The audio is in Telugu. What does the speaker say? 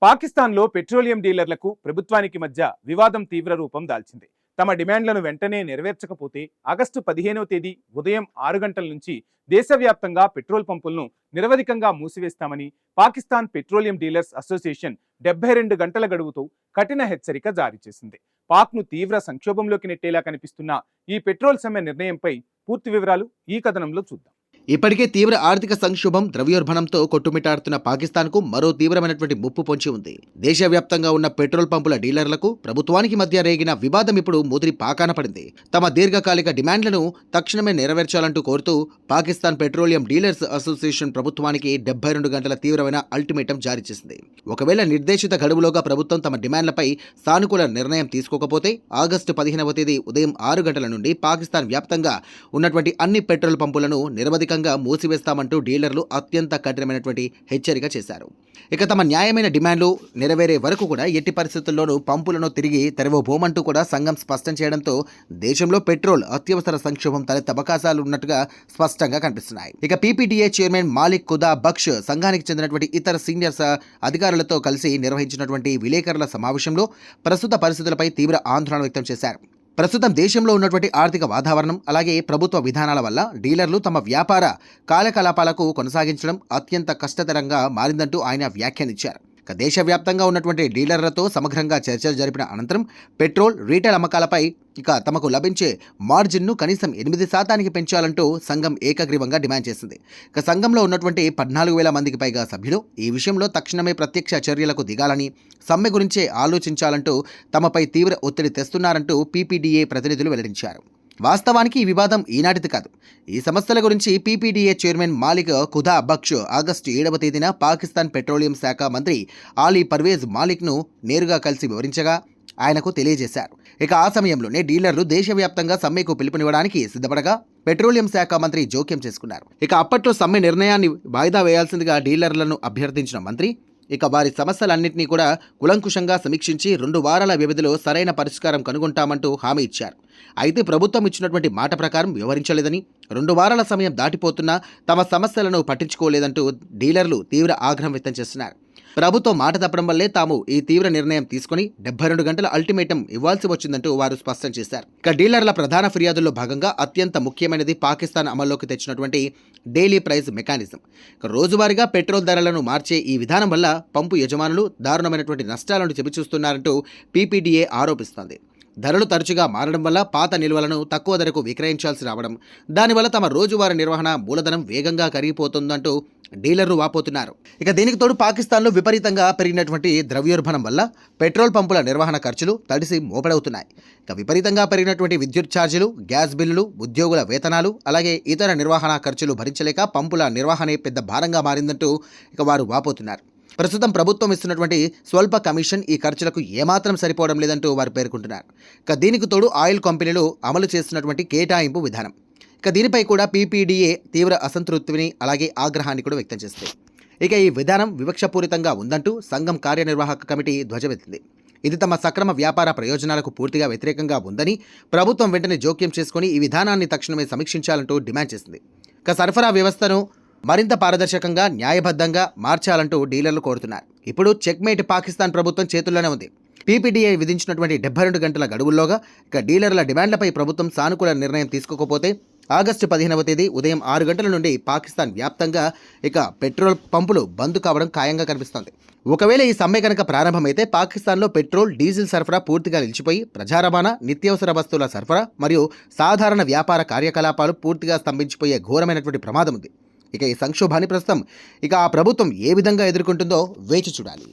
పాకిస్తాన్లో పెట్రోలియం డీలర్లకు ప్రభుత్వానికి మధ్య వివాదం తీవ్ర రూపం దాల్చింది. తమ డిమాండ్లను వెంటనే నెరవేర్చకపోతే ఆగస్టు 15వ తేదీ ఉదయం 6 గంటల నుంచి దేశవ్యాప్తంగా పెట్రోల్ పంపులను నిరవధికంగా మూసివేస్తామని పాకిస్తాన్ పెట్రోలియం డీలర్స్ అసోసియేషన్ 72 గంటల గడువుతో కఠిన హెచ్చరిక జారీ చేసింది. పాక్ను తీవ్ర సంక్షోభంలోకి నెట్టేలా కనిపిస్తున్న ఈ పెట్రోల్ సమ్మె నిర్ణయంపై పూర్తి వివరాలు ఈ కథనంలో చూద్దాం. ఇప్పటికే తీవ్ర ఆర్థిక సంక్షోభం, ద్రవ్యోల్బణంతో కొట్టుమిట్టాడుతున్న పాకిస్తాన్కు మరో తీవ్రమైనటువంటి ముప్పు పొంచి ఉంది. దేశవ్యాప్తంగా ఉన్న పెట్రోల్ పంపుల డీలర్లకు ప్రభుత్వానికి మధ్య రేగిన వివాదం ఇప్పుడు ముదిరి పాకాన పడింది. తమ దీర్ఘకాలిక డిమాండ్లను తక్షణమే నెరవేర్చాలంటూ కోరుతూ పాకిస్తాన్ పెట్రోలియం డీలర్స్ అసోసియేషన్ ప్రభుత్వానికి 72 గంటల తీవ్రమైన అల్టిమేటం జారీ చేసింది. ఒకవేళ నిర్దేశిత గడువులోగా ప్రభుత్వం తమ డిమాండ్లపై సానుకూల నిర్ణయం తీసుకోకపోతే ఆగస్టు 15వ తేదీ ఉదయం 6 గంటల నుండి పాకిస్తాన్ వ్యాప్తంగా ఉన్నటువంటి అన్ని పెట్రోల్ పంపులను నిరవధికంగా మూసివేస్తామంటూ డీలర్లు అత్యంత కఠినమైనటువంటి హెచ్చరిక చేశారు. ఇక తమ న్యాయమైన డిమాండ్లు నెరవేరే వరకు కూడా ఎట్టి పరిస్థితుల్లోనూ పంపులను తిరిగి తెరవబోమంటూ కూడా సంఘం స్పష్టం చేయడంతో దేశంలో పెట్రోల్ అత్యవసర సంక్షోభం తలెత్తే అవకాశాలు ఉన్నట్టుగా స్పష్టంగా కనిపిస్తున్నాయి. ఇక పీపీడీఏ చైర్మన్ మాలిక్ ఖుదా బక్ష్ సంఘానికి చెందినటువంటి ఇతర సీనియర్స్ అధికారులతో కలిసి నిర్వహించినటువంటి విలేకరుల సమావేశంలో ప్రస్తుత పరిస్థితులపై తీవ్ర ఆందోళన వ్యక్తం చేశారు. ప్రస్తుతం దేశంలో ఉన్నటువంటి ఆర్థిక వాతావరణం అలాగే ప్రభుత్వ విధానాల వల్ల డీలర్లు తమ వ్యాపార కార్యకలాపాలకు కొనసాగించడం అత్యంత కష్టతరంగా మారిందంటూ ఆయన వ్యాఖ్యానించారు. దేశవ్యాప్తంగా ఉన్నటువంటి డీలర్లతో సమగ్రంగా చర్చలు జరిపిన అనంతరం పెట్రోల్ రీటైల్ అమ్మకాలపై తమకు లభించే మార్జిన్ను కనీసం 8% పెంచాలంటూ సంఘం ఏకగ్రీవంగా డిమాండ్ చేసింది. సంఘంలో ఉన్నటువంటి 14,000 మందికి పైగా సభ్యులు ఈ విషయంలో తక్షణమే ప్రత్యక్ష చర్యలకు దిగాలని, సమ్మె గురించే ఆలోచించాలంటూ తమపై తీవ్ర ఒత్తిడి తెస్తున్నారంటూ పీపీడీఏ ప్రతినిధులు వెల్లడించారు. వాస్తవానికి ఈ వివాదం ఈనాటిది కాదు. ఈ సమస్యల గురించి పీపీడీఏ చైర్మన్ మాలిక్ ఖుదా బక్ష్ ఆగస్టు 7వ తేదీన పాకిస్తాన్ పెట్రోలియం శాఖ మంత్రి ఆలీ పర్వేజ్ మాలిక్ను నేరుగా కలిసి వివరించగా ఆయనకు తెలియజేశారు. ఇక ఆ సమయంలోనే డీలర్లు దేశవ్యాప్తంగా సమ్మెకు పిలుపునివ్వడానికి సిద్ధపడగా పెట్రోలియం శాఖ మంత్రి జోక్యం చేసుకున్నారు. ఇక అప్పట్లో సమ్మె నిర్ణయాన్ని వాయిదా వేయాల్సిందిగా డీలర్లను అభ్యర్థించిన మంత్రి వారి సమస్యలన్నింటినీ కూడా కులంకుషంగా సమీక్షించి 2 వారాల వ్యవధిలో సరైన పరిష్కారం కనుగొంటామంటూ హామీ ఇచ్చారు. అయితే ప్రభుత్వం ఇచ్చినటువంటి మాట ప్రకారం వ్యవహరించలేదని, 2 వారాల సమయం దాటిపోతున్నా తమ సమస్యలను పట్టించుకోలేదంటూ డీలర్లు తీవ్ర ఆగ్రహం వ్యక్తం చేస్తున్నారు. ప్రభుత్వం మాట తప్పడం వల్లే తాము ఈ తీవ్ర నిర్ణయం తీసుకుని 72 గంటల అల్టిమేటం ఇవ్వాల్సి వచ్చిందంటూ వారు స్పష్టం చేశారు. ఇక డీలర్ల ప్రధాన ఫిర్యాదుల్లో భాగంగా అత్యంత ముఖ్యమైనది పాకిస్తాన్ అమల్లోకి తెచ్చినటువంటి డైలీ ప్రైస్ మెకానిజం. రోజువారీగా పెట్రోల్ ధరలను మార్చే ఈ విధానం వల్ల పంపు యజమానులు దారుణమైనటువంటి నష్టాలను చవిచూస్తున్నారంటూ పీపీడీఏ ఆరోపిస్తోంది. ధరలు తరచుగా మారడం వల్ల పాత నిల్వలను తక్కువ ధరకు విక్రయించాల్సి రావడం, దానివల్ల తమ రోజువారీ నిర్వహణ మూలధనం వేగంగా కరిగిపోతుందంటూ డీలర్లు వాపోతున్నారు. ఇక దీనికి తోడు పాకిస్తాన్లో విపరీతంగా పెరిగినటువంటి ద్రవ్యోల్బణం వల్ల పెట్రోల్ పంపుల నిర్వహణ ఖర్చులు తడిసి మోపడవుతున్నాయి. ఇక విపరీతంగా పెరిగినటువంటి విద్యుత్ ఛార్జీలు, గ్యాస్ బిల్లులు, ఉద్యోగుల వేతనాలు అలాగే ఇతర నిర్వహణ ఖర్చులు భరించలేక పంపుల నిర్వహణే పెద్ద భారంగా మారిందంటూ వారు వాపోతున్నారు. ప్రస్తుతం ప్రభుత్వం ఇస్తున్నటువంటి స్వల్ప కమిషన్ ఈ ఖర్చులకు ఏమాత్రం సరిపోవడం లేదంటూ వారు పేర్కొంటున్నారు. దీనికి తోడు ఆయిల్ కంపెనీలు అమలు చేస్తున్నటువంటి కేటాయింపు విధానం, దీనిపై కూడా పీపీడీఏ తీవ్ర అసంతృప్తిని అలాగే ఆగ్రహాన్ని కూడా వ్యక్తం చేస్తుంది. ఈ విధానం వివక్షపూరితంగా ఉందంటూ సంఘం కార్యనిర్వాహక కమిటీ ధ్వజమెత్తింది. ఇది తమ సక్రమ వ్యాపార ప్రయోజనాలకు పూర్తిగా వ్యతిరేకంగా ఉందని ప్రభుత్వం వెంటనే జోక్యం చేసుకుని ఈ విధానాన్ని తక్షణమే సమీక్షించాలంటూ డిమాండ్ చేసింది. సరఫరా వ్యవస్థను మరింత పారదర్శకంగా, న్యాయబద్ధంగా మార్చాలంటూ డీలర్లు కోరుతున్నారు. ఇప్పుడు చెక్మేట్ పాకిస్తాన్ ప్రభుత్వం చేతుల్లోనే ఉంది. పీపీడీఐ విధించినటువంటి 72 గంటల గడువుల్లోగా డీలర్ల డిమాండ్లపై ప్రభుత్వం సానుకూల నిర్ణయం తీసుకోకపోతే ఆగస్టు 15వ తేదీ ఉదయం 6 గంటల నుండి పాకిస్తాన్ వ్యాప్తంగా పెట్రోల్ పంపులు బంద్ కావడం ఖాయంగా కనిపిస్తోంది. ఒకవేళ ఈ సమ్మె కనుక ప్రారంభమైతే పాకిస్తాన్లో పెట్రోల్, డీజిల్ సరఫరా పూర్తిగా నిలిచిపోయి ప్రజా రవాణా, నిత్యావసర వస్తువుల సరఫరా మరియు సాధారణ వ్యాపార కార్యకలాపాలు పూర్తిగా స్తంభించిపోయే ఘోరమైనటువంటి ప్రమాదం ఉంది. ఈ సంక్షోభాన్ని ప్రస్తుతం ఆ ప్రభుత్వం ఏ విధంగా ఎదుర్కొంటుందో వేచి చూడాలి.